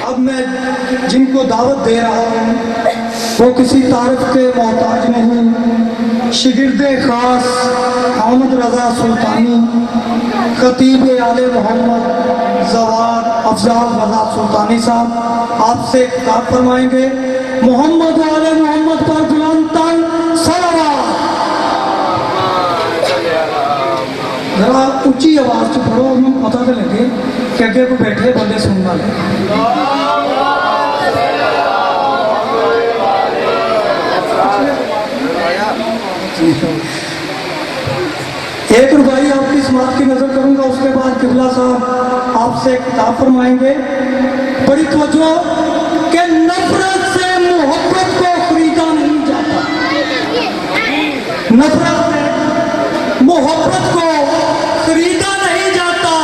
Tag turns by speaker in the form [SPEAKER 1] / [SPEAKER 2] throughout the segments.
[SPEAKER 1] اب میں جن کو دعوت دے رہا ہوں وہ کسی تعارف کے محتاج نہیں، شاگرد خاص حامد رضا سلطانی، خطیب آل محمد زواد افضال رضا سلطانی صاحب آپ سے خطاب فرمائیں گے۔ محمد و آل محمد پر بلند تر صلوات۔ ذرا اونچی آواز سے پڑھو، ہمیں پتہ تو لگے کہ اگے کو بیٹھے بندے سننا لگے۔ ایک ربائی آپ کی سماعت کی نظر کروں گا، اس کے بعد قبلہ صاحب آپ سے خطاب فرمائیں گے۔ بڑی توجہ کہ نفرت سے محبت کو خریدا نہیں جاتا، نفرت سے محبت کو خریدا نہیں جاتا،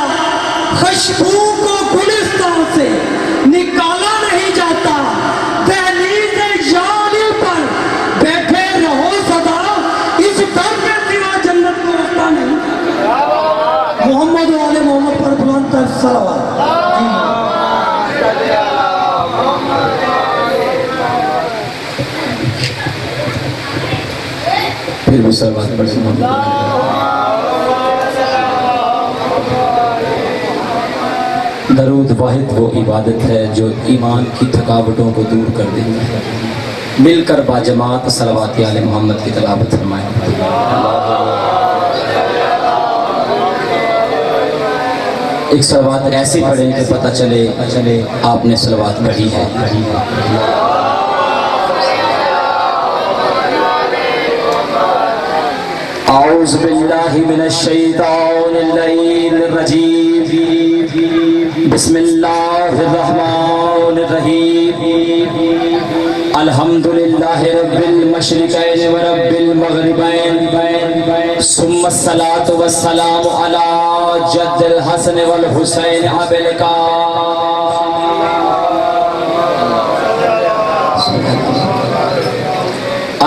[SPEAKER 1] خوشبو کو گلستان سے نکالا نہیں جاتا، دہلیز یاری پر بیٹھے رہو سدا، اس در کے سوا جنت کو رستہ نہیں۔ محمد و آل محمد پر بلند تر صلوات۔
[SPEAKER 2] پھر بھی صلوات پڑھیں۔ درود واحد وہ عبادت ہے جو ایمان کی تھکاوٹوں کو دور کر دے۔ مل کر باجماعت صلوات آل محمد کی تلاوت فرمائیں۔ ایک صلوات ایسی پڑھیں کہ پتہ چلے آپ نے صلوات پڑھی ہے۔ اعوذ باللہ من الشیطان اللعین الرجیم، بسم اللہ الرحمن الرحیم، الحمدللہ رب المشرقین ورب المغربین، ثم الصلاة والسلام علی جد الحسن والحسین ابی القاسم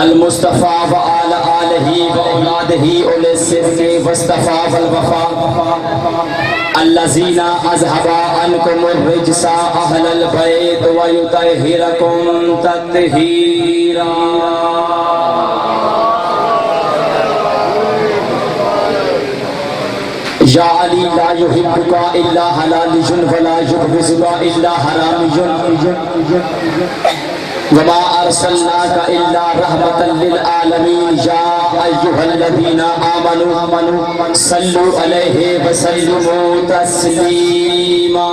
[SPEAKER 2] المصطفیٰ وآل آلہ وأولادہ اولی الصدق واصطفاء والوفاء الذین اذھبا عنکم الرجس اہل البیت ویطہرکم تطہیرا۔ یا علی لا یحبک الا حلالی ولا یبغضک الا حرامی، وما ارسلناک الا رحمتا للعالمین، یا ایہا الذین آمنوا صلوا علیہ وسلموا تسلیما۔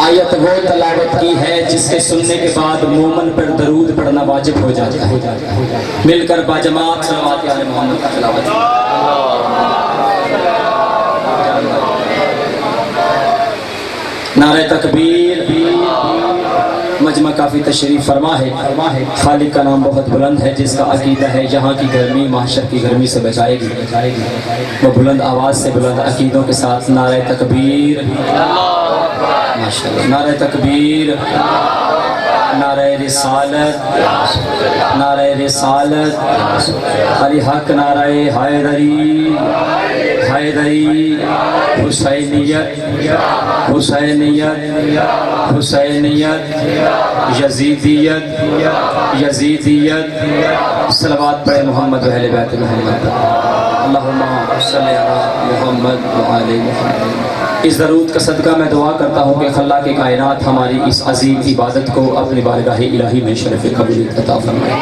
[SPEAKER 2] آیت وہ تلاوت کی ہے جس کے سننے کے بعد مومن پر درود پڑھنا واجب ہو جاتا ہے۔ مل کر باجماعت صلوات آل محمد کا تلاوت۔ نعرہ تکبیر۔ مجمع کافی تشریف فرما ہے۔ خالق کا نام بہت بلند ہے، جس کا عقیدہ ہے یہاں کی گرمی محشر کی گرمی سے بچائے گی۔ وہ بلند آواز سے بلند عقیدوں کے ساتھ نعرہ تکبیر، ماشاءاللہ، نعرہ تکبیر، نعرہ رسالت، نعرہ رسالت، علی حق، نعرہ حیدری، حیدری، حسینیت، حسینیت، حسینیت، یزیدیت، یزیدیت۔ صلوات پڑھے محمد و اہل بیت محمد۔ اللہم صلی علی محمد و آل محمد۔ اس درود کا صدقہ میں دعا کرتا ہوں کہ خلاق کائنات ہماری اس عظیم عبادت کو اپنی بارگاہ الہی میں شرف قبولیت عطا فرمائے۔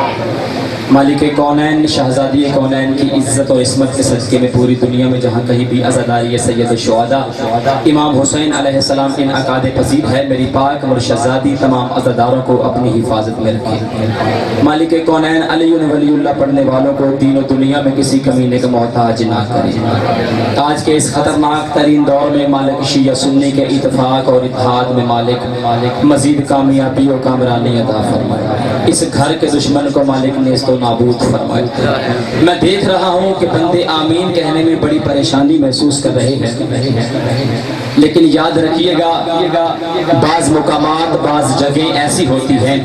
[SPEAKER 2] مالک کونین، شہزادی کونین کی عزت اور عصمت کے صدقے میں پوری دنیا میں جہاں کہیں بھی عزاداری سید الشہداء امام حسین علیہ السلام انعقاد پذیر ہے، میری پاک اور شہزادی تمام عزاداروں کو اپنی حفاظت میں رکھے۔ مالک کونین علی ولی اللہ پڑھنے والوں کو دین و دنیا میں کسی کمینے کا محتاج نہ کرے۔ آج کے اس خطرناک ترین دور میں مالک شیعہ سنی کے اتفاق اور اتحاد میں مالک مزید کامیابی و کامرانی عطا فرمائے۔ اس گھر کے دشمن کو مالک نیست و و نابود فرمائے۔ میں دیکھ رہا ہوں کہ بندے آمین کہنے میں بڑی پریشانی محسوس کر رہے ہیں، لیکن یاد رکھیے گا بعض مقامات بعض جگہیں ایسی ہوتی ہیں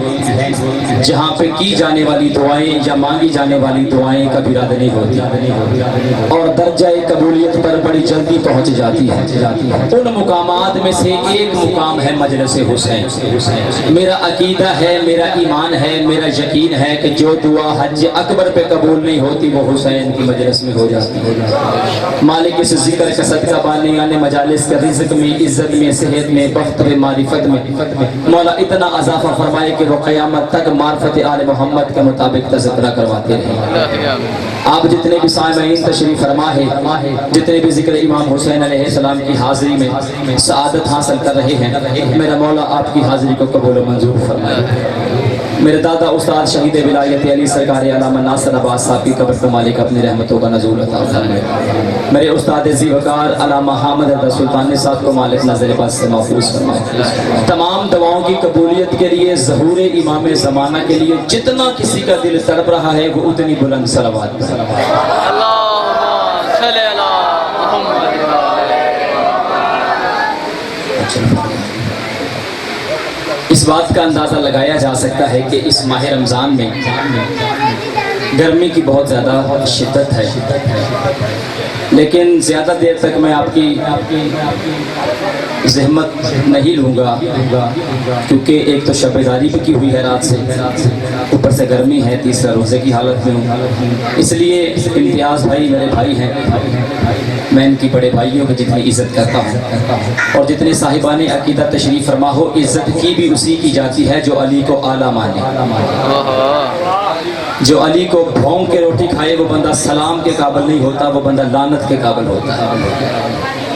[SPEAKER 2] جہاں پہ کی جانے والی دعائیں یا مانگی جانے والی دعائیں کبھی رد نہیں ہوتی اور درجہ قبولیت پر بڑی جلدی پہنچ جاتی ہے۔ ان مقامات میں سے ایک مقام ہے مجلس حسین۔ میرا عقیدہ ہے، میرا ایمان ہے، میرا یقین ہے کہ جو دعا حج اکبر پہ قبول نہیں ہوتی وہ حسین کی مجلس میں ہو جاتی ہے۔ مالک اس ذکر کا صدقہ بانے آنے مجالس کا رزق میں، عزت میں، صحت میں، بخت میں، معرفت میں مولا اتنا اضافہ فرمائے کہ وہ قیامت تک معرفت آل محمد کے مطابق تذکرہ کرواتے رہے۔ آپ جتنے بھی سامعین تشریف فرما ہے، جتنے بھی ذکر امام حسین علیہ السلام کی حاضری میں سعادت حاصل کر رہے ہیں، میرا مولا آپ کی حاضری کو قبول و منظور فرمائے۔ میرے دادا استاد شہید ولایت علی سرکار علامہ ناصر عباس صاحب کی قبر پر مالک اپنی رحمتوں کا نزول عطا فرمائے۔ میرے استاد ذی وقار علامہ حامد رضا سلطانی صاحب کو مالک نظر بد سے محفوظ فرمائے۔ تمام دعاؤں کی قبولیت کے لیے ظہور امام زمانہ کے لیے جتنا کسی کا دل تڑپ رہا ہے وہ اتنی بلند صلوات اس بات کا اندازہ لگایا جا سکتا ہے کہ اس ماہ رمضان میں گرمی کی بہت زیادہ شدت ہے، لیکن زیادہ دیر تک میں آپ کی زحمت نہیں لوں گا، کیونکہ ایک تو شب داری بھی کی ہوئی ہے رات سے، اوپر سے گرمی ہے، تیسرا روزے کی حالت میں ہوں۔ اس لیے امتیاز بھائی میرے بھائی ہیں، میں ان کی بڑے بھائیوں کی جتنی عزت کرتا ہوں اور جتنے صاحبان عقیدہ تشریف فرما ہو، عزت کی بھی اسی کی جاتی ہے جو علی کو اعلیٰ مانے۔ جو علی کو بھونک کے روٹی کھائے وہ بندہ سلام کے قابل نہیں ہوتا، وہ بندہ لعنت کے قابل ہوتا ہے۔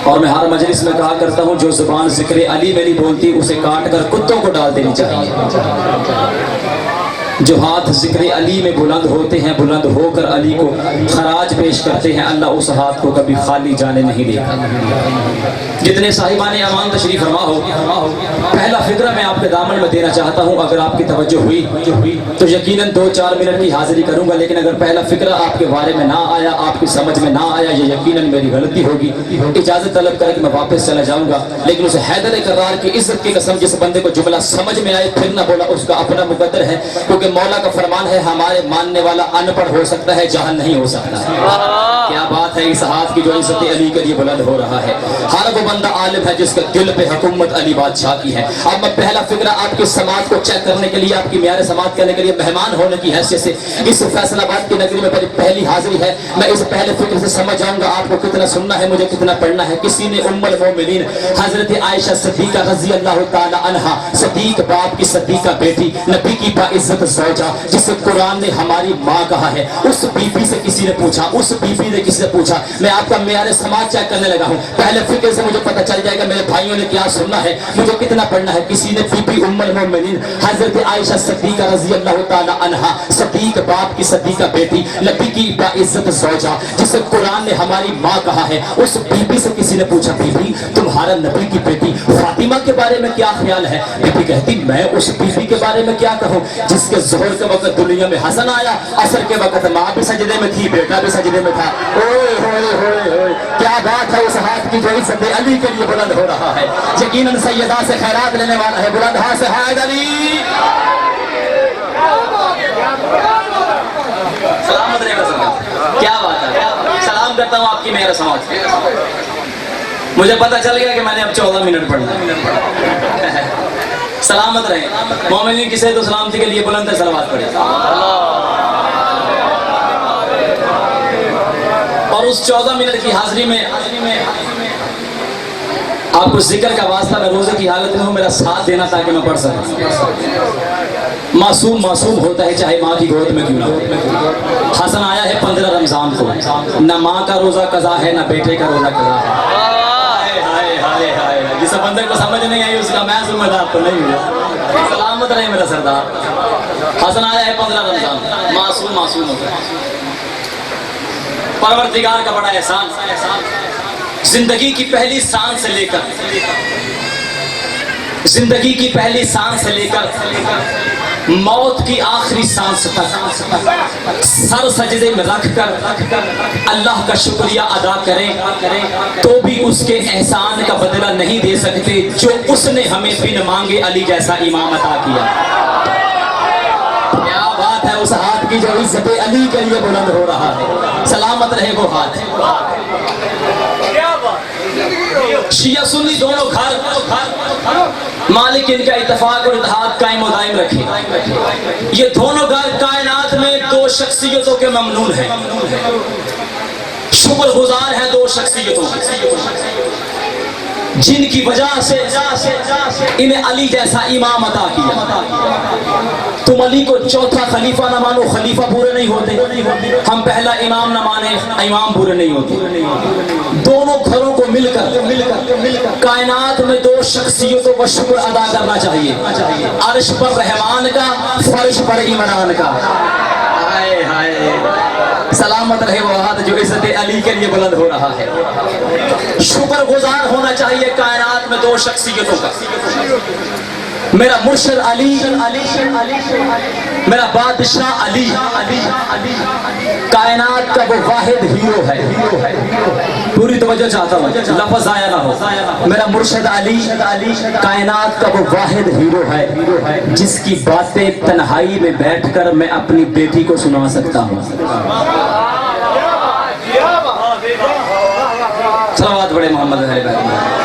[SPEAKER 2] اور میں ہر مجلس میں کہا کرتا ہوں جو زبان ذکر علی میں نہیں بولتی اسے کاٹ کر کتوں کو ڈال دینی چاہیے۔ جو ہاتھ ذکر علی میں بلند ہوتے ہیں، بلند ہو کر علی کو خراج پیش کرتے ہیں، اللہ اس ہاتھ کو کبھی خالی جانے نہیں دیتا۔ جتنے صاحبان امان تشریف فرما ہو، پہلا فکرہ میں آپ کے دامن میں دینا چاہتا ہوں، اگر آپ کی توجہ ہوئی تو یقیناً 2-4 منٹ کی حاضری کروں گا، لیکن اگر پہلا فکرہ آپ کے بارے میں نہ آیا، آپ کی سمجھ میں نہ آیا، یہ یقیناً میری غلطی ہوگی، اجازت طلب کر کے میں واپس چلا جاؤں گا۔ لیکن اسے حیدر کرار کی عزت کی قسم جس بندے کو جملہ سمجھ میں آئے پھر نہ بولا اس کا اپنا مقدر ہے، کیونکہ مولا کا فرمان ہے ہمارے ماننے والا ان پڑھ ہو سکتا ہے، جاہل نہیں ہو سکتا۔ کیا بات ہے اس ہاتھ کی جو عزت علی کے لیے بلند ہو رہا ہے۔ ہر وہ بندہ عالم ہے جس کے دل پہ حکومت علی بادشاہ کی ہے۔ اب میں پہلا فکرہ آپ کی سماعت کو چیک کرنے کے لیے، آپ کی معیار سماعت کرنے کے لیے مہمان ہونے کی حیثیت سے اس فیصل آباد کی نگری میں میری پہلی حاضری ہے، میں اس پہلے فکر سے سمجھ جاؤں گا آپ کو کتنا سننا ہے، مجھے کتنا پڑھنا ہے۔ کسی نے ام المومنین حضرت عائشہ صدیقہ رضی اللہ تعالی عنہا، صدیق باپ کی صدیقہ بیٹی، نبی کی باعزت زوجہ جسے قرآن نے ہماری ماں کہا ہے، اس بی بی سے کسی نے پوچھا، اس بی بی نے کسی سے پوچھا، میں آپ کا معیار سماعت چیک کرنے لگا ہوں۔ پہلے فکر سے مجھے پتہ چل جائے گا میرے بھائیوں نے کیا سننا ہے، مجھے کتنا پڑھنا ہے۔ کسی نے بی بی ام المومنین حضرت عائشہ صدیقہ رضی اللہ تعالی عنہا، صدیق باپ کی صدیقہ بیٹی، نبی کی باعزت زوجہ جسے قرآن نے ہماری ماں کہا ہے، اس بی بی سے کسی نے پوچھا بی بی تمہارا نبی کی بیٹی فاطمہ کے بارے میں کیا خیال ہے؟ بی بی کہتی میں اس بی بی کے بارے میں کیا کہوں جس کے ظہر کے وقت دنیا میں حسن آیا، عصر کے وقت ماں بھی سجدے میں تھی، بیٹا بھی سجدے میں تھا۔ اوئے ہوئے ہوئے ہوئے کیا بات ہے اس ہاتھ کی جو عزت علی کے لیے بلند ہو رہا ہے، یقیناً سیدہ سے خیرات لینے والا ہے، بلند ہاتھ سے حید علی سلامت رہے گا سلام۔ کیا بات ہے، سلام کرتا ہوں آپ کی میرا سماعت۔ مجھے پتہ چل گیا کہ میں نے اب 14 منٹ پڑھنا ہے۔ سلامت رہے، مومنین کسے تو سلامتی کے لیے بلند صلوات پڑھے۔ اور اس 14 منٹ کی حاضری میں آپ کو ذکر کا واسطہ، میں روزے کی حالت میں ہوں، میرا ساتھ دینا تاکہ میں پڑھ سکوں۔ معصوم ہوتا ہے چاہے ماں کی گود میں کیوں نہ ہو۔ حسن آیا ہے 15 رمضان کو، نہ ماں کا روزہ قضا ہے نہ بیٹے کا روزہ قضا ہے۔ جس بندے کو سمجھ نہیں آئی اس کا میں ذمہ دار تو نہیں ہوا۔ سلامت رہے میرا سردار۔ حسن آیا ہے 15 رمضان، معصوم ہوتا ہے۔ پروردگار کا بڑا احسان، زندگی کی پہلی سانس سے لے کر موت کی آخری سانس تک سر سجدے میں رکھ کر اللہ کا شکریہ ادا کریں تو بھی اس کے احسان کا بدلہ نہیں دے سکتے جو اس نے ہمیں بن مانگے علی جیسا امام عطا کیا۔ کیا بات ہے اس ہاتھ کی جو عزت علی کے لیے بلند ہو رہا ہے، سلامت رہے وہ ہاتھ۔ شیعہ سنی دونوں گھر مالک ان کا اتفاق اور اتحاد قائم و دائم رکھے۔ یہ دونوں گھر کائنات میں دو شخصیتوں کے ممنون ہیں، شکر گزار ہیں دو شخصیتوں جن کی وجہ سے انہیں علی جیسا امام عطا کیا۔ تم علی کو چوتھا خلیفہ نہ مانو، خلیفہ پورے نہیں ہوتے، ہم پہلا امام نہ مانے، امام پورے نہیں ہوتے۔ دونوں گھروں کو مل کر کائنات میں دو شخصیتوں کا شکر ادا کرنا چاہیے، عرش پر رحمان کا، فرش پر عمران کا۔ ہائے ہائے، سلامت رہے وہ ہاتھ جو عزت علی کے لیے بلند ہو رہا ہے۔ شکر گزار ہونا چاہیے کائنات میں دو شخصیتوں کا، میرا مرشد علی، میرا بادشاہ علی، کائنات کا وہ واحد ہیرو ہے۔ پوری توجہ چاہتا ہوں، لفظ ضائع نہ ہو۔ میرا مرشد علی کائنات کا وہ واحد ہیرو ہے جس کی باتیں تنہائی میں بیٹھ کر میں اپنی بیٹی کو سنا سکتا ہوں۔ صلوات بڑے محمد اہل بیت۔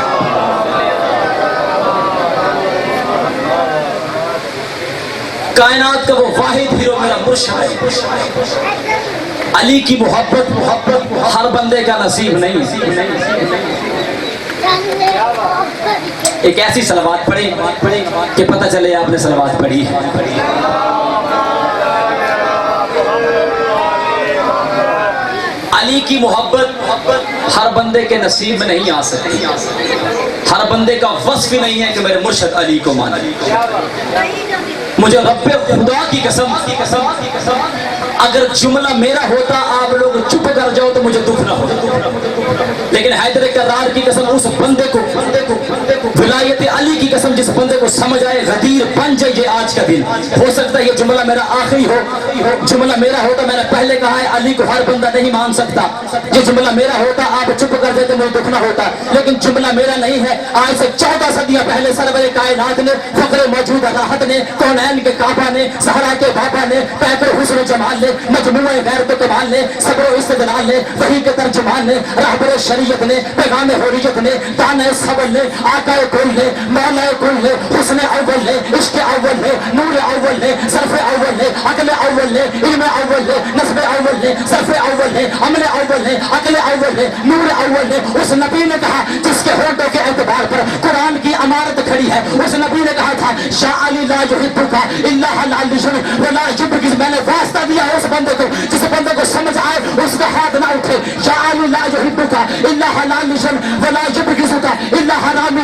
[SPEAKER 2] کائنات کا وہ واحد ہیرو میرا مرشد ہے۔ علی کی محبت ہر بندے کا نصیب نہیں۔ ایک ایسی صلوات پڑھی کہ پتہ چلے آپ نے صلوات پڑھی ہے۔ علی کی محبت ہر بندے کے نصیب میں نہیں آ سکتی، ہر بندے کا وصف ہی نہیں ہے کہ میرے مرشد علی کو مانا۔ مجھے رب خدا کی قسم اگر جملہ میرا ہوتا آپ لوگ چپ کر جاؤ تو مجھے دکھ نہ ہوتا، لیکن حیدر کرار کی قسم اس بندے کو ولایت علی کی قسم جس بندے کو سمجھ آئے غدیر بن جائے آج کا دن۔ ہو سکتا ہے یہ جملہ میرا آخری ہو، جملہ میرا ہوتا، میں نے پہلے کہا ہے علی کو ہر بندہ نہیں مان سکتا، یہ جملہ میرا ہوتا آپ چپ کر دیتے مجھے دکھ نہ ہوتا، لیکن جملہ میرا نہیں ہے۔ آج سے 14 صدیاں پہلے سرور کائنات نے، فخر موجود راحت نے، کونین کے کعبہ نے، زہرا کے بابا نے، پیکر حسن و جمال نے، مجموعہ غیرت و کمال نے، صبر و استدلال نے، وحی کے ترجمان نے، رہبر شریعت نے، پیغام حریت نے، دانہ صبر نے، آقا کل نے، مولا کل نے، حسن اول نے، عشق اول نے، نور اول نے، صرف اول نے، عقل اول نے، علم اول نے، نصب اول نے، صرف اول نے، عمل اول نے، عقل اول نے، نور اول نے۔ اس نبی نے کہا جس کے ہونٹوں کے اعتبار پر قرآن کی عمارت کھڑی ہے، اس نبی نے کہا تھا شاء علی لا یحبک الا حلال ولا یبغض۔ میں نے واسطہ دیا اس بندے کو جس بندے کو سمجھ آئے اس کا ہاتھ نہ اٹھے۔ شاء علی لا یحبک الا حلال ولا یبغض الا حرام۔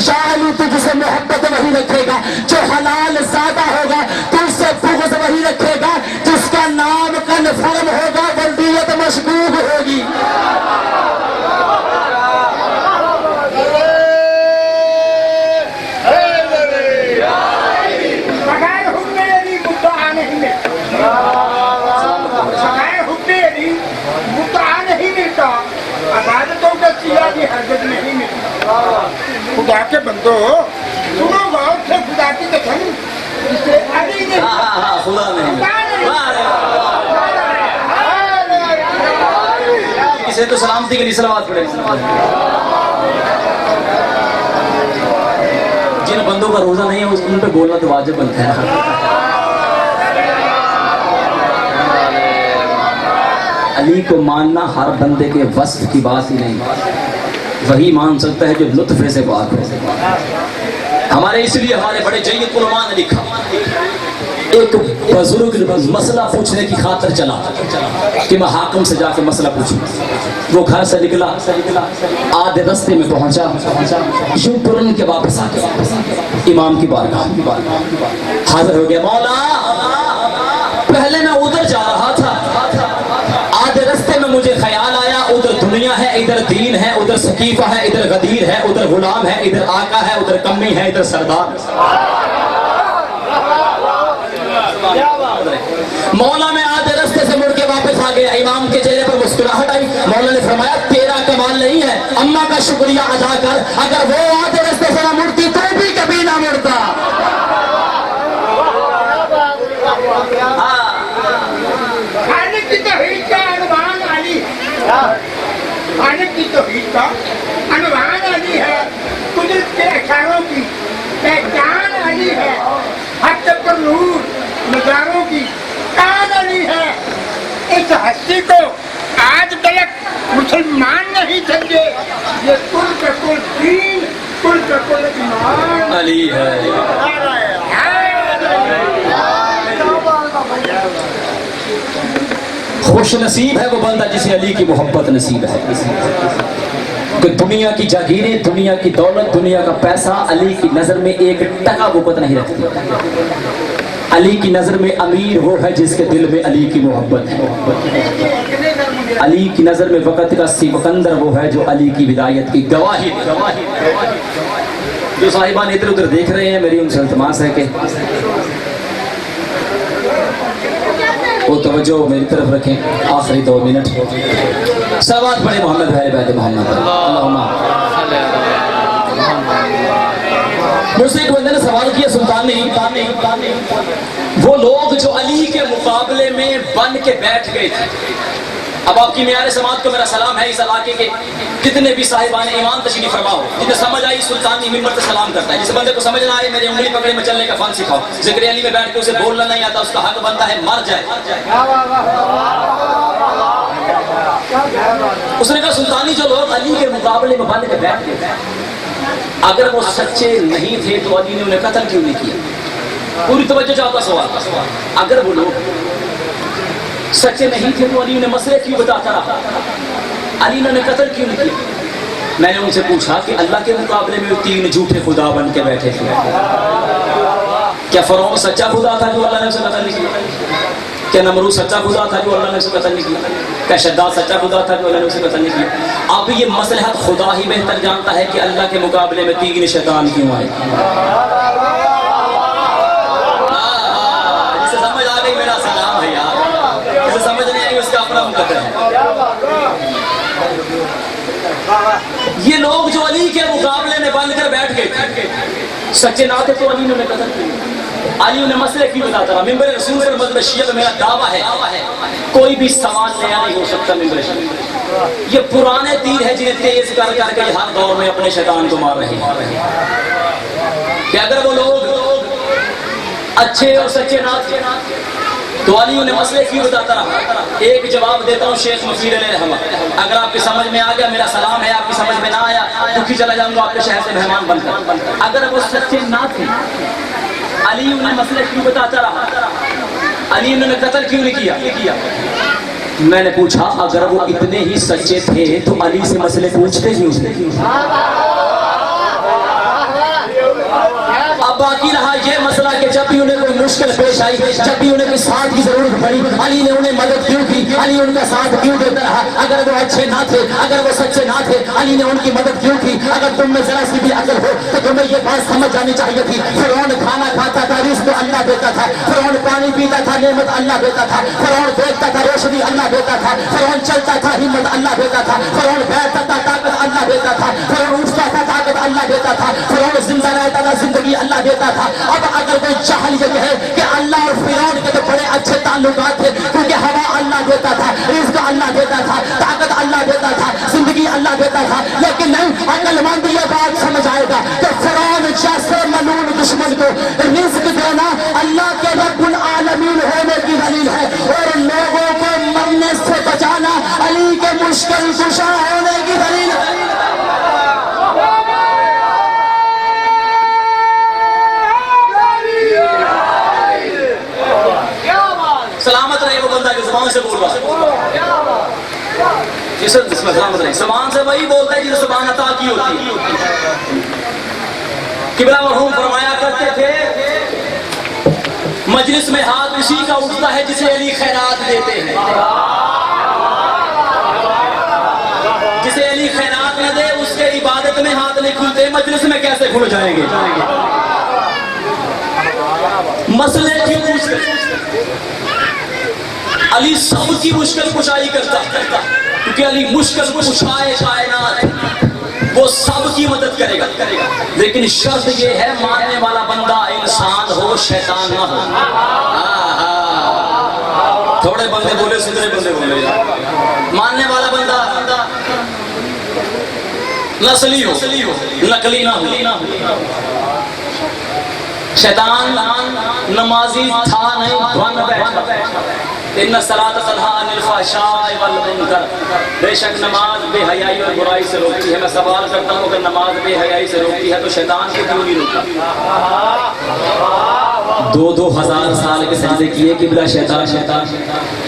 [SPEAKER 2] شاء علی تجھ سے محبت وہی رکھے گا جو حلال زیادہ ہوگا، تجھ سے بغض وہی رکھے گا جس کا نام کنفرم ہوگا، بلدیت مشکوک ہوگی۔
[SPEAKER 3] خدا کے بندو سنو غور سے، خدا کی قسم جسے علی نے
[SPEAKER 2] خدا نہیں، اسے تو سلامتی کے لیے صلوات پڑھے۔ جن بندوں کا روزہ نہیں ہے ان پہ بولنا تو واجب بنتا ہے۔ علی کو ماننا ہر بندے کے وصف کی بات ہی نہیں، وہی مان سکتا ہے جو لطف سے بات ہو۔ ہمارے اس لیے ہمارے بڑے جید علماء نے لکھا، ایک بزرگ مسئلہ پوچھنے کی خاطر چلا کہ میں حاکم سے جا کے مسئلہ پوچھوں۔ وہ گھر سے نکلا، آدھے رستے میں پہنچا، یوں ترن کے واپس آ کے امام کی بارگاہ حاضر ہو گیا۔ مولا پہلے میں ادھر جا رہا تھا، آدھے رستے میں مجھے خیال آیا ادھر دنیا ہے، ادھر دین ہے، ادھر سقیفہ ہے، ادھر غدیر ہے، ادھر غلام ہے، ادھر آقا ہے، ادھر کمی ہے، ادھر سردار۔ مولا میں آدھے راستے سے مڑ کے واپس آ گیا، امام کے چہرے پر مسکراہٹ آئی، مولا نے فرمایا تیرا کمال نہیں ہے، اماں کا شکریہ ادا کر، اگر وہ آدھے راستے سے نہ مڑتی تو بھی کبھی نہ مڑتا۔
[SPEAKER 3] خالق کی توحید کا عنوان علی ہے، خالق کی توحید کا عنوان علی ہے، قدرت کے اشاروں کی پہچان علی ہے، حق پر نور نظاروں کی کان علی ہے۔ اس ہستی کو آج تلک مسلمان نہیں سمجھے، یہ کل کا کل دین، کل کا کل ایمان
[SPEAKER 2] علی ہے۔ خوش نصیب ہے وہ بندہ جسے علی کی محبت نصیب ہے، کہ دنیا کی جاگیریں، دنیا کی دولت، دنیا کا پیسہ علی کی نظر میں ایک ٹکا وقت نہیں رکھتی۔ علی کی نظر میں امیر وہ ہے جس کے دل میں علی کی محبت ہے، علی کی نظر میں وقت کا سکندر وہ ہے جو علی کی ولایت کی گواہی۔ جو صاحبان ادھر ادھر دیکھ رہے ہیں، میری ان سے التماس ہے کہ وہ توجہ میری طرف رکھیں، آخری 2 منٹ صلوات پڑھیں محمد اہل بیت محمد۔ اللہم مجھ سے ایک بندے نے سوال کیا، سلطان نے، وہ لوگ جو علی کے مقابلے میں بن کے بیٹھ گئے تھے، اب آپ کی معیار سماعت کو میرا سلام ہے، اس علاقے کے کتنے بھی صاحبان ایمان تشریف فرما ہو، جنہیں سمجھ آئی سلطان نے ممبر سے سلام کرتا ہے، جس بندے کو سمجھ نہ آئے میری انگلی پکڑے میں چلنے کا فن سکھاؤ، ذکر علی میں بیٹھ کے اسے بولنا نہیں آتا، اس کا حق بنتا ہے مر جائے۔ اس نے کہا سلطانی جو لوگ علی کے مقابلے میں بن کے بیٹھ گئے، اگر وہ سچے نہیں تھے تو علی نے انہیں قتل کیوں نہیں کیا؟ پوری توجہ چاہتا سوال، اگر وہ لوگ سچے نہیں تھے تو علی انہیں مسئلے کیوں بتاتا رہا؟ علی نے انہیں قتل کیوں نہیں کیا؟ میں نے ان سے پوچھا کہ اللہ کے مقابلے میں 3 جھوٹے خدا بن کے بیٹھے تھے، کیا فرعون سچا خدا تھا جو اللہ نے اسے قتل نہیں کیا؟ کیا نمرود سچا خدا تھا جو اللہ نے اسے قتل نہیں کیا؟ کیا شداد سچا خدا تھا جو اللہ نے اسے قتل نہیں کیا؟ اب یہ مصلحت خدا ہی بہتر جانتا ہے کہ اللہ کے مقابلے میں 3 شیطان کیوں آئے؟ جسے سمجھ آ گئی میرا سلام ہے یار، جسے سمجھ نہیں آئی اس کا اپنا مقدر ہے۔ یہ لوگ جو علی کے مقابلے میں بن کر بیٹھ گئے، سچے نہ تھے تو علی نے انہیں قتل کیا۔ علی انہیں مسئلے کیوں بتاتا رہا؟ ممبر رسول پر مذہب شیعہ میں میرا دعویٰ ہے کوئی بھی سوال نیا نہیں ہو سکتا ممبر شیعہ، یہ پرانے تیر ہے جنہیں تیز کر کر کے ہر دور میں اپنے شیطان کو مار رہے ہیں، کہ اگر وہ لوگ اچھے اور سچے نہ تھے تو علی انہیں مسئلے کیوں بتاتا رہا؟ ایک جواب دیتا ہوں شیخ مفید علیہ رحمہ، اگر آپ کی سمجھ میں آ گیا میرا سلام ہے، آپ کی سمجھ میں نہ آیا دکھی چلا جاؤں گا آپ کے شہر سے مہمان بن کر۔ اگر وہ سچے نہ تھے علی انہیں مسئلے کیوں بتاتا رہا؟ علی انہوں نے قتل کیوں نہیں کیا؟ میں نے پوچھا اگر وہ اتنے ہی سچے تھے تو علی سے مسئلے پوچھتے کیوں تھے؟ اب باقی رہا یہ مسئلہ کہ جب بھی انہیں کوئی مشکل پیش آئی، جب بھی انہیں کوئی ساتھ کی ضرورت پڑی، علی نے انہیں مدد کیوں کی؟ علی ان کا ساتھ کیوں دیتا رہا؟ اگر وہ اچھے نہ تھے، اگر وہ سچے نہ تھے، علی نے ان کی مدد کیوں کی؟ اگر تم میں ذرا سی بھی عقل ہو تو تمہیں یہ بات سمجھ جانی چاہیے تھی، فرعون کھانا کھاتا تھا رزق اللہ دیتا تھا، فرعون پانی پیتا تھا نعمت اللہ دیتا تھا، فرعون دیکھتا تھا روشنی اللہ دیتا تھا، فرعون چلتا تھا ہمت اللہ دیتا تھا، فرعون بیٹھتا تھا طاقت اللہ دیتا تھا، فرعون اٹھتا تھا طاقت اللہ دیتا تھا، فرعون زندہ رہتا تھا زندگی اللہ دیتا تھا۔ اب اگر کوئی جاہل یہ کہے کہ اللہ اور فرعون کے تو بڑے اچھے تعلقات تھے کیونکہ ہوا اللہ دیتا تھا، رزق اللہ دیتا تھا، طاقت اللہ دیتا تھا، زندگی اللہ دیتا تھا، لیکن نہیں، عقل مند یہ بات سمجھ آئے گا کہ فرعون جیسے ملعون دشمن کو رزق دینا اللہ کے رب العالمین ہونے کی دلیل ہے، اور لوگوں کو مرنے سے بچانا علی کے مشکل کشا ہونے کی دلیل ہے۔ سلامت رہے وہ بندہ جو زبان سے بول رہا ہے، سلامت رہے، زبان سے وہی بولتا ہے جسے زبان عطا کی ہوتی ہے۔ قبلہ مرحوم فرمایا کرتے تھے مجلس میں ہاتھ اسی کا اٹھتا ہے جسے علی خیرات دیتے ہیں، جسے علی خیرات نہ دے اس کے عبادت میں ہاتھ نہیں کھلتے، مجلس میں کیسے کھل جائیں گے؟ مسئلے کی مشکل علی سب کی مشکل کشائی کرتا کیونکہ علی مشکل کشائے کائنات، وہ سب کی مدد کرے گا، لیکن شرط یہ ہے ماننے والا بندہ انسان ہو، شیطان نہ ہو۔ تھوڑے بندے بولے، سدھرے بندے بولے، ماننے والا بندہ نسلی ہو، نقلی نہ ہو۔ شیطان نمازی تھا نہیں، بن بیٹھا۔ ان الصلاۃ تنہی عن الفحشاء والمنکر، بے شک نماز بے حیائی اور برائی سے روکتی ہے۔ میں سوال کرتا ہوں کہ نماز بے حیائی سے روکتی ہے تو شیطان کو کیوں نہیں روکتا؟ 2000 سال کے سجدے کیے قبلہ شیطان،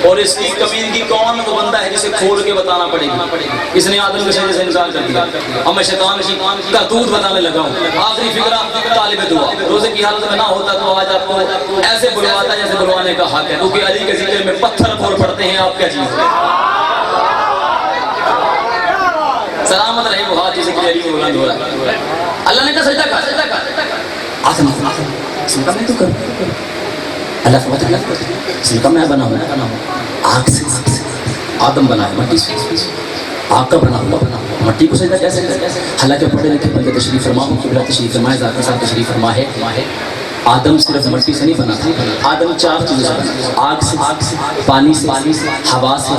[SPEAKER 2] اور اس کی کمیدگی کون؟ وہ بندہ ہے جسے کھول کے بتانا پڑے گی۔ اس نے آدم کے سجدے سے انکار کر دیا، اب میں شیطان کی کرتوت بتانے لگا ہوں۔ آخری فکرہ طالب دعا، روزے کی حالت میں نہ ہوتا تو آج آپ کو ایسے بلواتا جیسے بلوانے کا حق ہے، کیونکہ علی کے ذکر میں پتھر پھوڑ پڑتے ہیں۔ آپ کیا چیز ہے؟ سلامت رہے وہ ہاتھ جسے کہ علی کو بلند ہو رہا ہے۔ اللہ نے کہا سجدہ کر، آسم کا میں تو کر، اللہ کا بتا سن کا میں بنا ہوں، آگ سے آدم بنا ہے، مٹی سے آگ کا بنا ہوا، مٹی کو سجدہ کیسے کرے؟ حالانکہ پڑھے لکھے بندے تشریف فرما ہو، قبلہ تشریف فرمائے، ذاکر صاحب تشریف فرما ہے۔ آدم صرف مٹی سے نہیں بنا تھا، آدم 4 چیزوں سے بنا، آگ سے، پانی سے، ہوا سے،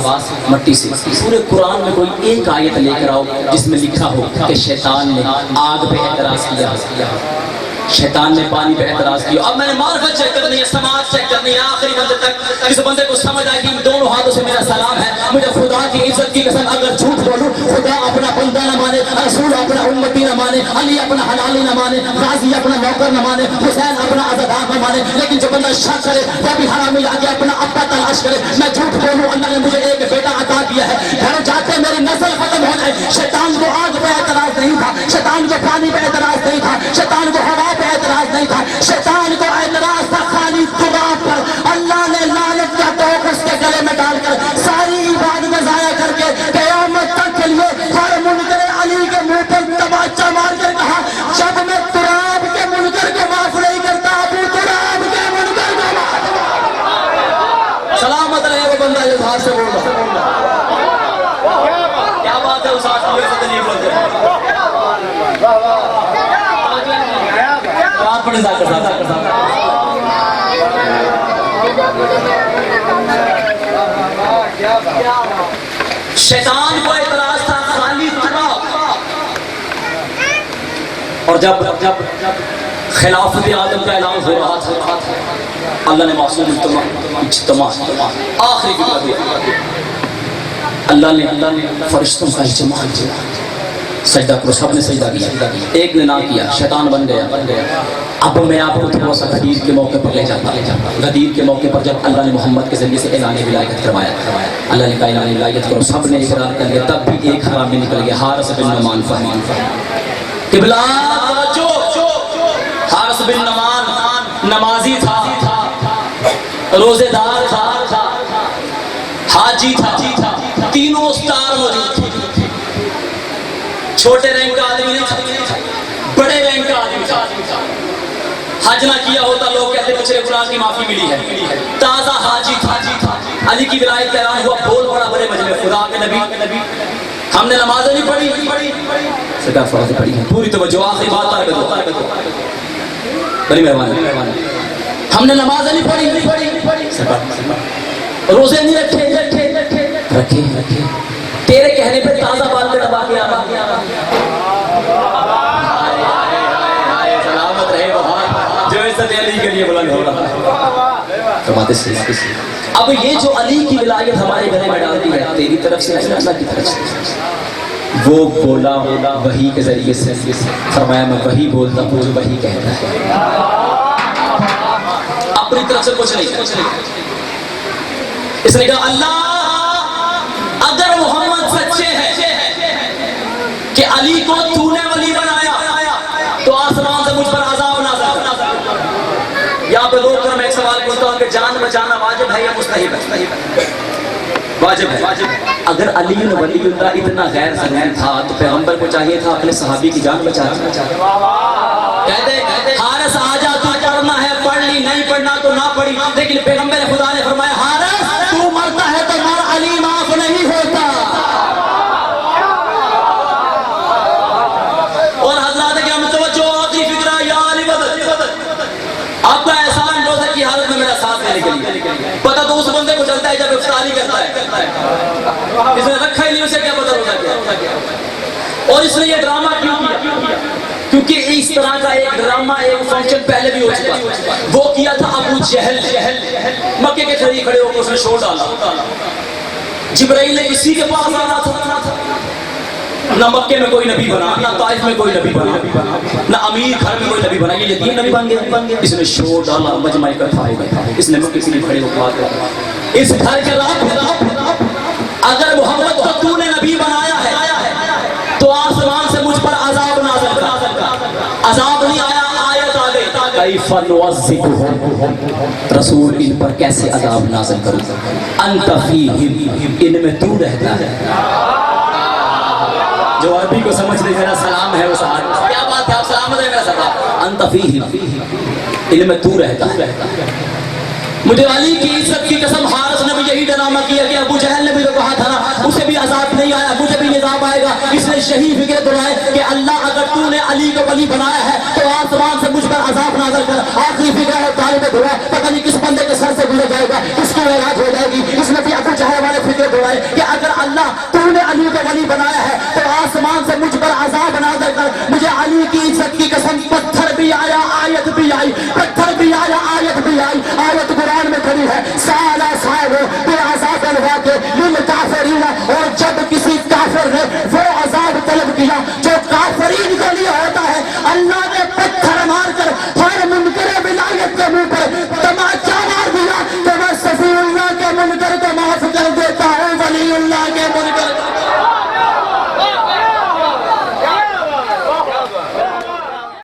[SPEAKER 2] مٹی سے۔ پورے قرآن میں کوئی ایک آیت لے کر آؤ جس میں لکھا ہو کہ شیطان نے آگ پہ اعتراض کیا، شیطان نے پانی پہ اعتراض کیا۔ اب میں نے معرفت چیک کرنی ہے، سماعت چیک کرنی ہے، آخری بندے تک جس بندے کو سمجھ آئے گی دونوں ہاتھوں سے میرا سلام ہے۔ مجھے خدا کی عزت کی قسم اگر جھوٹ بولوں، خدا اپنا بندہ نہ مانے، رسول اپنا امتی نہ مانے، علی اپنا حلالی نہ مانے، غازی اپنا نوکر نہ مانے، حسین اپنا عزادار نہ مانے، لیکن جو بندہ شک کرے وہ بھی حرامی آگے اپنا ابا تلاش کرے۔ میں جھوٹ بولوں، اللہ نے مجھے ایک بیٹا عطا کیا ہے، گھر جاتے میری نسل ختم ہو جائے۔ شیطان کو آگ پہ اعتراض نہیں تھا، شیطان کو پانی پہ اعتراض نہیں تھا، شیطان کو ہوا پہ اعتراض نہیں تھا، شیطان کو اعتراض تھا خالی تراب پر۔ اللہ نے لعنت کا توق اس کے گلے میں ڈال کر ساری عبادت ضائع کر کے قیامت تک کے لیے ہر منکر علی کے منہ پر تماچا مار کر کہا، جب میں تراب کے منکر کو معاف نہیں کرتا، ابو تراب کے منکر کو معاف۔ سلامت رہے وہ بندہ جو ہاتھ سے بول رہا۔ کیا بات ہے، اس آج کی وجہ سے نہیں بولتے آپ پڑھیں ذاکر صاحب۔ شیطان کو اعتراض تھا خالی تراب، اور جب خلافت آدم کا اعلان ہو رہا تھا، اللہ نے معصوم اجتماع آخری فکر دیا، اللہ نے فرشتوں کا اجتماع کیا، سجدہ کرو، سب نے سجدہ کیا، ایک نے نہ کیا، شیطان بن گیا۔ اب میں آپ کو تھوڑا سا غدیر کے موقع پر لے جاتا۔ غدیر کے موقع پر جب اللہ نے محمد کے ذریعے سے اعلان ولایت کروایا، اللہ نے کہا اعلان ولایت کرو، سب نے اقرار کر لیا، تب بھی ایک حرامی نکل گیا، حارث بن نعمان فہمی۔ قبلہ جو حارث بن نعمان نمازی تھا، روزے دار تھا، حاجی تھا، تینوں اسٹار موجود تھے۔ چھوٹے رینک کا آدمی نہیں تھا، بڑے رینک کا آدمی تھا۔ حج نہ کیا ہوتا لوگ کہتے پچھلے گناہ کی معافی ملی ہے۔ تازہ حاجی تھا، علی کی ولایت کا اعلان ہوا، بول پڑا بڑے مجمع، خدا کے نبی ہم نے نمازیں نہیں پڑھی، سرکار فرض پڑھی ہے، پوری توجہ، آخری بات طالب دو، بڑی مہربانی، ہم نے نمازیں نہیں پڑھی، سرکار روزے نہیں رکھے، تیرے کہنے پہ تازہ بال پہ دبا کے آ رہا۔ سلامت رہے وہ ہاتھ جو عزت علی کے لیے بلند ہو رہا۔ اب یہ جو علی کی ولایت ہمارے گلے میں ڈالتی ہے، تیری طرف سے نہیں، اللہ کی طرف سے۔ وہ بولا وحی کے ذریعے سے، فرمایا میں وحی بولتا ہوں جو وحی کہتا ہے، اپنی طرف سے کچھ نہیں۔ اس نے کہا اللہ اگر محمد سچے ہیں کہ علی کو تو نے ولی بنایا تو آسمان سے مجھ پر عذاب نازل کر۔ یہاں پہ روک کر میں ایک سوال پوچھتا ہوں کہ جان بچانا واجب ہے یا مستحب ہے؟ واجب ہے۔ اگر علی ولی اللہ اتنا غیر ضروری تھا تو پیغمبر کو چاہیے تھا اپنے صحابی کی جان بچانا۔ کہتے حارث آجا تو پڑھنا ہے پڑھ لی، نہیں پڑھنا تو نہ پڑھی، لیکن پیغمبر خدا نے فرمایا حارث تو مرتا ہے تو مر، علی معاف نہیں ہوتا۔ اور حضرات کرام توجہ، آخری فکرہ یا علی بدر، آپ کا احسان روزے کی حالت میں میرا ساتھ دینے کے لیے، پتہ تو اس بندے کو چلتا ہے جب افطاری کرتا ہے، اس نے رکھا ہی نہیں، اسے کیا پتہ روزہ کیا۔ اور اس نے یہ ڈرامہ کیوں کیا؟ کیونکہ اس طرح کا ایک ڈرامہ، ایک فنکشن پہلے بھی ہو چکا، وہ کیا تھا ابو جہل، مکے کے قریب کھڑے ہو کر اس نے شور ڈالا۔ جبرائیل نے اسی کے پاس آنا تھا، نہ مکے میں کوئی نبی بنا، نہ طائف میں کوئی نبی بنا، نہ امیر گھر میں کوئی نبی بنا، یہ یتیم نبی بن گیا۔ اس نے شور ڈالا، مجمع اکٹھا ہو گیا، اس نے مکے کے لیے کھڑے ہو بات کیا، اس گھر کے رات اگر محمد کو تو نے نبی بنایا ہے تو آسمان سے مجھ پر عذاب نازل کر۔ عذاب نہیں آیا، آیت آ گئی، کیف نعذبهم، رسول ان پر کیسے عذاب نازل کروں، انت فیہم، ان میں تو رہتا ہے۔ جو عربی کو سمجھ لے میرا سلام ہے اس آدمی، کیا بات ہے، آپ سلامت ہے میرا سلام، انت فیہم، ان میں تو رہتا ہے۔ مجھے علی کی عزت کی قسم، حارث نے بھی یہی ڈرامہ کیا کہ ابو جہل نے بھی تو کہا تھا نا، اسے بھی عذاب نہیں آیا، مجھے بھی عذاب آئے گا۔ اس نے یہی فکر دلائے کہ اللہ اگر تو نے علی کو ولی بنایا ہے تو آسمان سے مجھ پر عذاب نازل کر۔ آخری فکر ہے طالب دعا، پتہ نہیں کس بندے کے سر سے گزر جائے گا، کس کی علاج ہو جائے گی۔ اس نے بھی ابو جہل والے فکر دلائے کہ اگر اللہ تو نے علی کو ولی بنایا ہے تو آسمان سے مجھ پر عذاب نازل کر۔ مجھے علی کی عزت کی قسم، پتھر بھی آیا، آیت بھی آئی، پتھر بھی آیا، آیت بھی آئی۔ آیت قرآن میں کھڑی ہے، سالہ صاحب بے عذاب الواقع للکافرین، اور جب کسی کافر نے وہ عذاب طلب کیا جو